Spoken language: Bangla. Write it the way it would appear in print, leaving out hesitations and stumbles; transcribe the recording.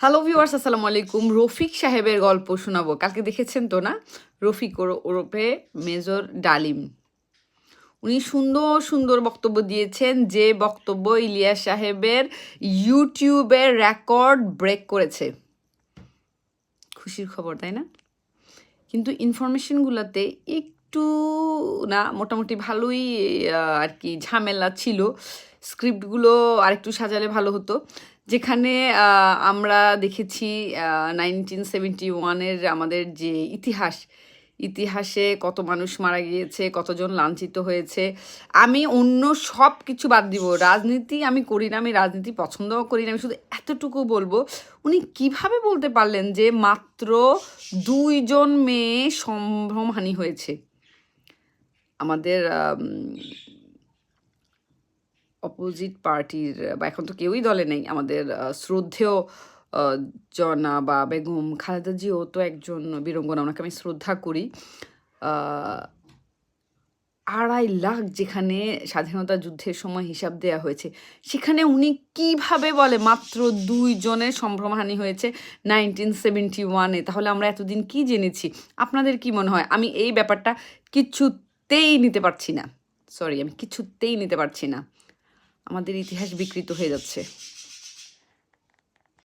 হ্যালো ভিউয়ার্স, আসসালামু আলাইকুম। রফিক সাহেবের গল্প শোনাবো। কালকে দেখেছেন তো না? রফিক ওরফে মেজর ডালিম। উনি সুন্দর সুন্দর বক্তব্য দিয়েছেন, যে বক্তব্য ইলিয়াস সাহেবের ইউটিউবের রেকর্ড ব্রেক করেছে। খুশির খবর, তাই না? কিন্তু ইনফরমেশনগুলোতে একটু না মোটামুটি ভালোই আর কি ঝামেলা ছিল। স্ক্রিপ্টগুলো আরেকটু সাজালে ভালো হতো। যেখানে আমরা দেখেছি 1971-এর আমাদের যে ইতিহাসে কত মানুষ মারা গিয়েছে, কতজন লাঞ্ছিত হয়েছে। আমি অন্য সব কিছু বাদ দিব, রাজনীতি আমি করি না, আমি রাজনীতি পছন্দও করি না। আমি শুধু এতটুকু বলবো, উনি কিভাবে বলতে পারলেন যে মাত্র 2 জন মেয়ে সম্ভ্রমহানি হয়েছে? আমাদের অপোজিট পার্টির, বা এখন তো কেউই দলে নেই, আমাদের শ্রদ্ধেয় জনাবা বেগম খালেদা জিও তো একজন বীরাঙ্গনা, ওনাকে আমি শ্রদ্ধা করি। 2.5 লাখ যেখানে স্বাধীনতা যুদ্ধের সময় হিসাব দেয়া হয়েছে, সেখানে উনি কিভাবে বলে মাত্র 2 জনের সম্ভ্রমহানি হয়েছে 1971-এ? তাহলে আমরা এতদিন কি জেনেছি? আপনাদের কি মনে হয়? আমি এই ব্যাপারটা কিছুতেই নিতে পারছি না। আমি কিছুতেই নিতে পারছি না। আমাদের ইতিহাস বিকৃত হয়ে যাচ্ছে।